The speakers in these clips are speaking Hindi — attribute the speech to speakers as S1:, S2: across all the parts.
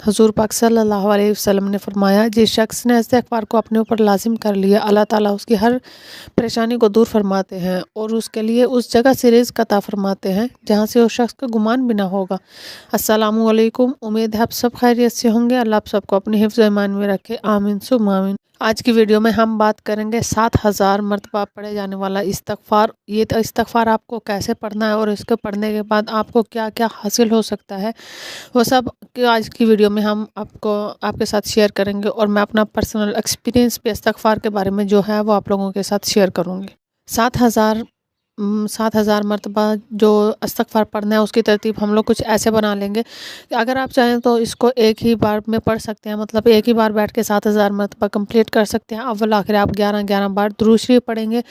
S1: हुज़ूर पाक सल्लल्लाहु अलैहि वसल्लम ने फरमाया, जिस शख्स ने इस्तिग़फ़ार को अपने ऊपर लाजिम कर लिया, अल्लाह ताला उसकी हर परेशानी को दूर फरमाते हैं और उसके लिए उस जगह से रिज़्क़ अता फरमाते हैं जहाँ से उस शख्स को गुमान भी ना होगा। अस्सलामु अलैकुम, उम्मीद है आप सब खैरियत से होंगे। अल्लाह आप सबको अपने हिफ्ज़ ईमान में रखे, आमीन सुम्मा आमीन। आज की वीडियो में हम बात करेंगे 7000 मरतबा पढ़े जाने वाला इस्तिग़फ़ार। ये इस्तिग़फ़ार आपको कैसे पढ़ना है और इसको पढ़ने के बाद आपको क्या क्या हासिल हो सकता है, वो सब आज की वीडियो में हम आपके साथ शेयर करेंगे और मैं अपना पर्सनल एक्सपीरियंस भी इस्तिग़फ़ार के बारे में जो है वो आप लोगों के साथ शेयर करूँगी। 7000 मरतबा जो इस्तिग़फ़ार पढ़ना है उसकी तरतीब हम लोग कुछ ऐसे बना लेंगे कि अगर आप चाहें तो इसको एक ही बार में पढ़ सकते हैं, मतलब एक ही बार बैठ के 7000 मरतबा कंप्लीट कर सकते हैं। अव्वल आखिर आप 11-11 बार दुरूद शरीफ पढ़ेंगे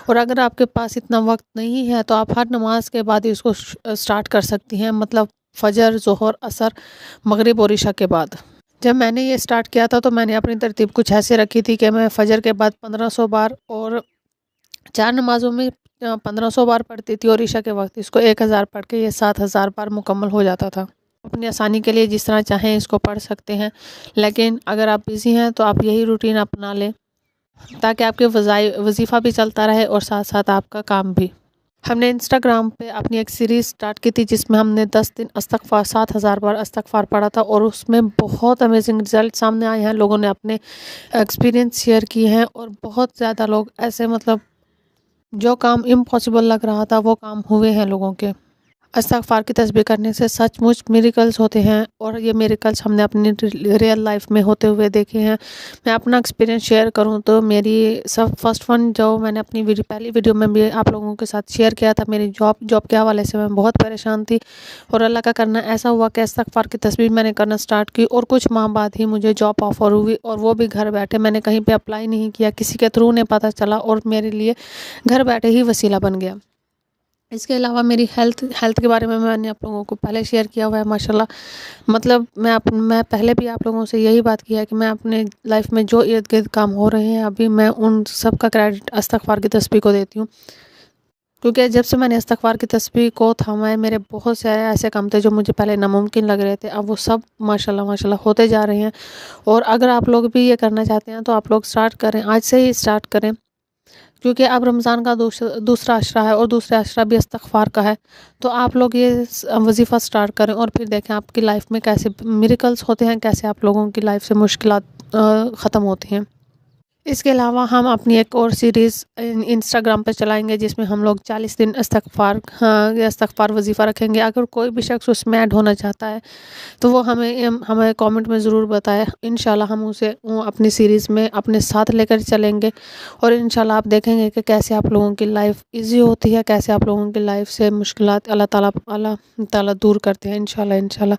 S1: और अगर आपके पास इतना वक्त नहीं है तो आप हर नमाज के बाद इसको स्टार्ट कर सकती हैं, मतलब फ़जर, ज़ोहर, असर, मगरिब और इशा के बाद। जब मैंने ये स्टार्ट किया था तो मैंने अपनी तरतीब कुछ ऐसे रखी थी कि मैं फ़जर के बाद 1500 बार और 4 नमाज़ों में 1500 बार पढ़ती थी और इशा के वक्त इसको 1000 पढ़ के ये 7000 बार मुकम्मल हो जाता था। अपनी आसानी के लिए जिस तरह चाहें इसको पढ़ सकते हैं, लेकिन अगर आप बिज़ी हैं तो आप यही रूटीन अपना लें ताकि आपके वज़ीफ़ा भी चलता रहे और साथ साथ आपका काम भी। हमने इंस्टाग्राम पे अपनी एक सीरीज़ स्टार्ट की थी जिसमें हमने 10 दिन इस्तिग़फ़ार 7000 बार इस्तिग़फ़ार पढ़ा था और उसमें बहुत अमेजिंग रिज़ल्ट सामने आए हैं। लोगों ने अपने एक्सपीरियंस शेयर किए हैं और बहुत ज़्यादा लोग ऐसे, मतलब जो काम इम्पॉसिबल लग रहा था वो काम हुए हैं लोगों के। इस्तिग़फ़ार की तस्बीह करने से सचमुच मिरेकल्स होते हैं और ये मिरेकल्स हमने अपनी रियल लाइफ में होते हुए देखे हैं। मैं अपना एक्सपीरियंस शेयर करूं तो मेरी फर्स्ट वन जो मैंने अपनी पहली वीडियो में भी आप लोगों के साथ शेयर किया था, मेरी जॉब के हवाले से मैं बहुत परेशान थी और अल्लाह का करना ऐसा हुआ कि इस्तिग़फ़ार की तस्बीह मैंने करना स्टार्ट की और कुछ माह बाद ही मुझे जॉब ऑफ़र हुई और वो भी घर बैठे। मैंने कहीं पर अप्लाई नहीं किया, किसी के थ्रू नहीं पता चला और मेरे लिए घर बैठे ही वसीला बन गया। इसके अलावा मेरी हेल्थ के बारे में मैंने आप लोगों को पहले शेयर किया हुआ है माशाल्लाह। मतलब मैं पहले भी आप लोगों से यही बात किया है कि मैं अपने लाइफ में जो इर्द-गिर्द काम हो रहे हैं अभी मैं उन सब का क्रेडिट इस्तिग़फ़ार की तस्बीह को देती हूँ, क्योंकि जब से मैंने इस्तिग़फ़ार की तस्बीह को थामा है मेरे बहुत से ऐसे काम थे जो मुझे पहले नामुमकिन लग रहे थे, अब वो सब माशाल्लाह होते जा रहे हैं। और अगर आप लोग भी ये करना चाहते हैं तो आप लोग स्टार्ट करें, आज से ही स्टार्ट करें, क्योंकि अब रमज़ान का दूसरा अशरा है और दूसरा अशरा भी इस्तिग़फ़ार का है। तो आप लोग ये वज़ीफ़ा स्टार्ट करें और फिर देखें आपकी लाइफ में कैसे मिरेकल्स होते हैं, कैसे आप लोगों की लाइफ से मुश्किलात ख़त्म होती हैं। इसके अलावा हम अपनी एक और सीरीज़ इंस्टाग्राम पे चलाएंगे जिसमें हम लोग 40 दिन इस्तिग़फ़ार वज़ीफ़ा रखेंगे। अगर कोई भी शख्स उसमें ऐड होना चाहता है तो वो हमें कमेंट में ज़रूर बताए। इंशाल्लाह हम उसे अपनी सीरीज़ में अपने साथ लेकर चलेंगे और इंशाल्लाह आप देखेंगे कि कैसे आप लोगों की लाइफ ईज़ी होती है, कैसे आप लोगों की लाइफ से मुश्किलात अल्लाह ताला दूर करते हैं इंशाल्लाह।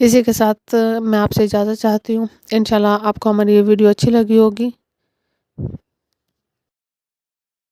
S1: इसी के साथ मैं आपसे इजाज़त चाहती हूँ। इंशाल्लाह आपको हमारी ये वीडियो अच्छी लगी होगी।